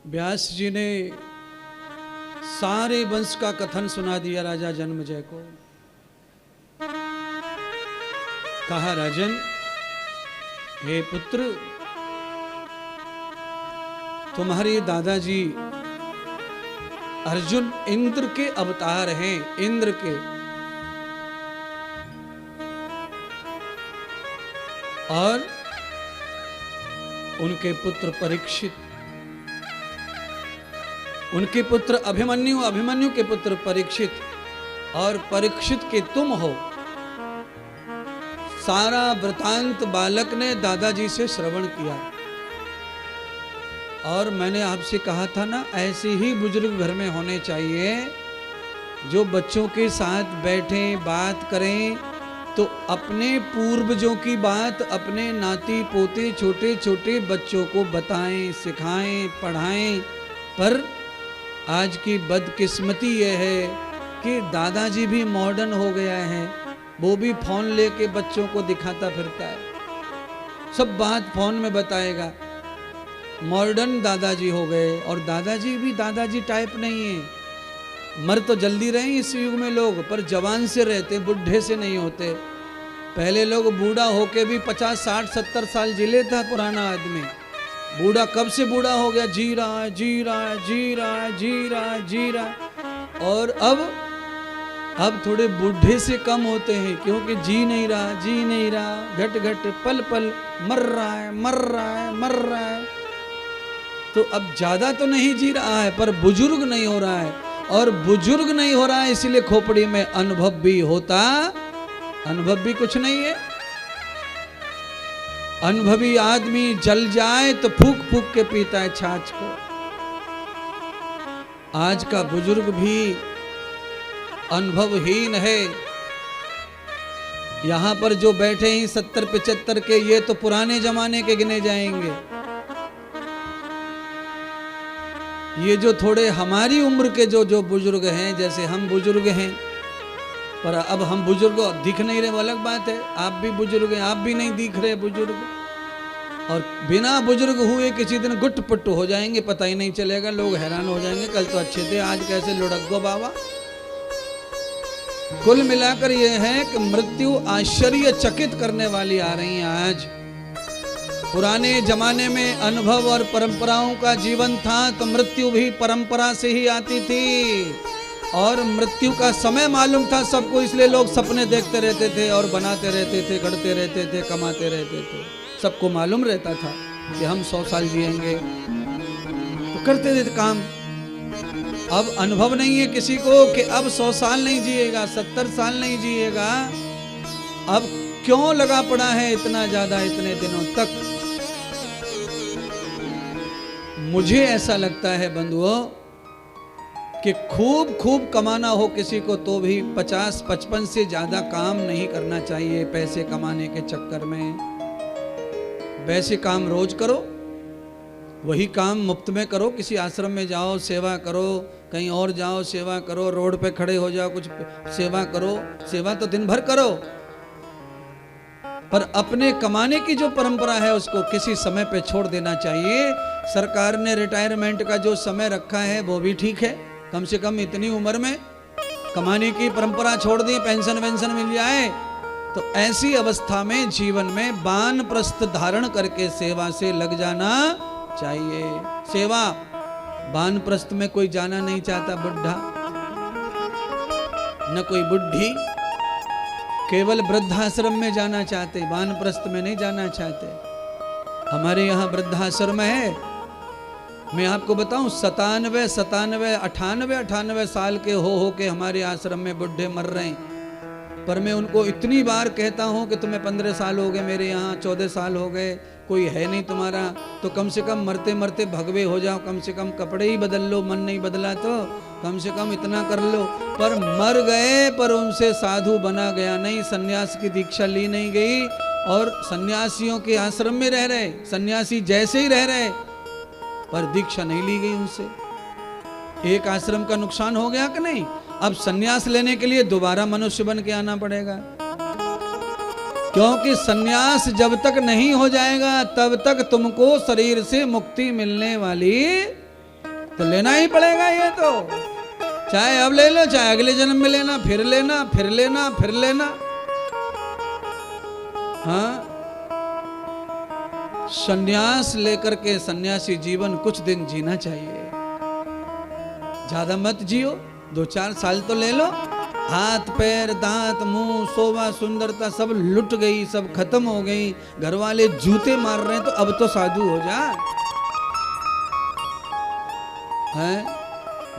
व्यास जी ने सारे वंश का कथन सुना दिया राजा जन्मेजय को। कहा, राजन, हे पुत्र, तुम्हारे दादाजी अर्जुन इंद्र के अवतार हैं, इंद्र के। और उनके पुत्र परीक्षित, उनके पुत्र अभिमन्यु, अभिमन्यु के पुत्र परीक्षित, और परीक्षित के तुम हो। सारा वृतांत बालक ने दादाजी से श्रवण किया। और मैंने आपसे कहा था ना, ऐसे ही बुजुर्ग घर में होने चाहिए, जो बच्चों के साथ बैठें, बात करें, तो अपने पूर्वजों की बात अपने नाती पोते छोटे छोटे बच्चों को बताएं, सिखाएं, पढ़ाएं। पर आज की बदकिस्मती यह है कि दादाजी भी मॉडर्न हो गया है, वो भी फोन लेके बच्चों को दिखाता फिरता है, सब बात फोन में बताएगा। मॉडर्न दादाजी हो गए, और दादाजी भी दादाजी टाइप नहीं है। मर तो जल्दी रहे इस युग में लोग, पर जवान से रहते, बुढ़े से नहीं होते। पहले लोग बूढ़ा होके भी 50, 60, 70 साल जी लेता पुराना आदमी। बूढ़ा कब से बूढ़ा हो गया, जी रहा है, जी रहा है, जी रहा है, जी रहा है, जी रहा है। और अब थोड़े बूढ़े से कम होते हैं, क्योंकि जी नहीं रहा, जी नहीं रहा, घट घट पल पल मर रहा है, मर रहा है, मर रहा है। तो अब ज्यादा तो नहीं जी रहा है, पर बुजुर्ग नहीं हो रहा है। और बुजुर्ग नहीं हो रहा है, इसलिए खोपड़ी में अनुभव भी होता, अनुभव भी कुछ नहीं है। अनुभवी आदमी जल जाए तो फूक फूक के पीता है छाछ को। आज का बुजुर्ग भी अनुभवहीन है। यहां पर जो बैठे हैं 70, 75 के, ये तो पुराने जमाने के गिने जाएंगे। ये जो थोड़े हमारी उम्र के जो बुजुर्ग हैं, जैसे हम बुजुर्ग हैं, पर अब हम बुजुर्ग दिख नहीं रहे, वो अलग बात है। आप भी बुजुर्ग हैं, आप भी नहीं दिख रहे बुजुर्ग, और बिना बुजुर्ग हुए किसी दिन गुट पुट हो जाएंगे, पता ही नहीं चलेगा, लोग हैरान हो जाएंगे, कल तो अच्छे थे, आज कैसे लुढ़क गो बाबा। कुल मिलाकर यह है कि मृत्यु आश्चर्यचकित करने वाली आ रही है आज। पुराने जमाने में अनुभव और परंपराओं का जीवन था, तो मृत्यु भी परंपरा से ही आती थी, और मृत्यु का समय मालूम था सबको, इसलिए लोग सपने देखते रहते थे और बनाते रहते थे, गढ़ते रहते थे, कमाते रहते थे। सबको मालूम रहता था कि हम 100 साल जिएंगे, तो करते थे काम। अब अनुभव नहीं है किसी को कि अब 100 साल नहीं जिएगा, 70 साल नहीं जिएगा। अब क्यों लगा पड़ा है इतना ज्यादा, इतने दिनों तक। मुझे ऐसा लगता है बंधुओं कि खूब खूब कमाना हो किसी को, तो भी 50, 55 से ज्यादा काम नहीं करना चाहिए पैसे कमाने के चक्कर में। वैसे काम रोज करो, वही काम मुफ्त में करो, किसी आश्रम में जाओ सेवा करो, कहीं और जाओ सेवा करो, रोड पे खड़े हो जाओ कुछ सेवा करो। सेवा तो दिन भर करो, पर अपने कमाने की जो परंपरा है उसको किसी समय पे छोड़ देना चाहिए। सरकार ने रिटायरमेंट का जो समय रखा है वो भी ठीक है, कम से कम इतनी उम्र में कमाने की परंपरा छोड़ दी, पेंशन वेंशन मिल जाए। तो ऐसी अवस्था में जीवन में वानप्रस्थ धारण करके सेवा से लग जाना चाहिए। सेवा, वानप्रस्थ में कोई जाना नहीं चाहता, बुढ़ा न कोई बुढ़ी, केवल वृद्धाश्रम में जाना चाहते, वानप्रस्थ में नहीं जाना चाहते। हमारे यहाँ वृद्धाश्रम है, मैं आपको बताऊं, 97, 98 साल के हो के हमारे आश्रम में बुढ़े मर रहे हैं। पर मैं उनको इतनी बार कहता हूं कि तुम्हें 15 साल हो गए मेरे यहाँ, 14 साल हो गए, कोई है नहीं तुम्हारा, तो कम से कम मरते मरते भगवे हो जाओ, कम से कम कपड़े ही बदल लो, मन नहीं बदला तो कम से कम इतना कर लो। पर मर गए, पर उनसे साधु बना गया नहीं, सन्यास की दीक्षा ली नहीं गई, और सन्यासियों के आश्रम में रह रहे, सन्यासी जैसे ही रह रहे, पर दीक्षा नहीं ली गई उनसे। एक आश्रम का नुकसान हो गया कि नहीं? अब सन्यास लेने के लिए दोबारा मनुष्य बन के आना पड़ेगा, क्योंकि सन्यास जब तक नहीं हो जाएगा तब तक तुमको शरीर से मुक्ति मिलने वाली तो लेना ही पड़ेगा ये तो, चाहे अब ले लो चाहे अगले जन्म में लेना, फिर लेना फिर लेना फिर लेना। हाँ, संन्यास लेकर के सन्यासी जीवन कुछ दिन जीना चाहिए, ज्यादा मत जियो, 2-4 साल तो ले लो। हाथ पैर दांत मुंह शोभा सुंदरता सब लुट गई, सब खत्म हो गई, घर वाले जूते मार रहे हैं, तो अब तो साधु हो जा। हैं,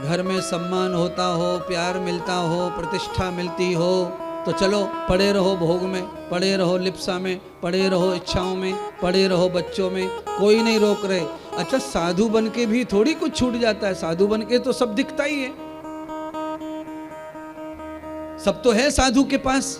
घर में सम्मान होता हो, प्यार मिलता हो, प्रतिष्ठा मिलती हो, तो चलो पड़े रहो भोग में, पड़े रहो लिप्सा में, पड़े रहो इच्छाओं में, पड़े रहो बच्चों में, कोई नहीं रोक रहे। अच्छा, साधु बन के भी थोड़ी कुछ छूट जाता है, साधु बन के तो सब दिखता ही है, सब तो है साधु के पास।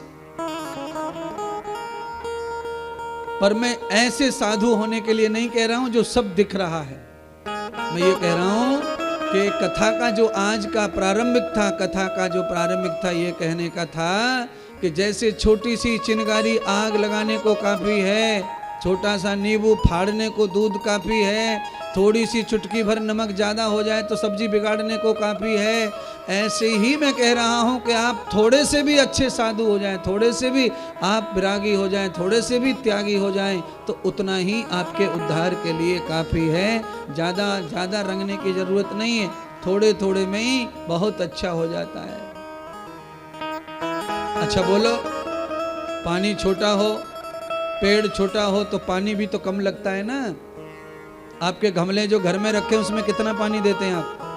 पर मैं ऐसे साधु होने के लिए नहीं कह रहा हूं जो सब दिख रहा है, मैं ये कह रहा हूं कि कथा का जो आज का प्रारंभिक था, कथा का जो प्रारंभिक था, ये कहने का था कि जैसे छोटी सी चिंगारी आग लगाने को काफी है, छोटा सा नींबू फाड़ने को दूध काफी है, थोड़ी सी चुटकी भर नमक ज़्यादा हो जाए तो सब्जी बिगाड़ने को काफ़ी है, ऐसे ही मैं कह रहा हूँ कि आप थोड़े से भी अच्छे साधु हो जाएं, थोड़े से भी आप विरागी हो जाएं, थोड़े से भी त्यागी हो जाएं, तो उतना ही आपके उद्धार के लिए काफ़ी है। ज़्यादा रंगने की ज़रूरत नहीं है, थोड़े थोड़े में ही बहुत अच्छा हो जाता है। अच्छा बोलो, पानी छोटा हो, पेड़ छोटा हो तो पानी भी तो कम लगता है ना। आपके गमले जो घर में रखे हैं उसमें कितना पानी देते हैं आप?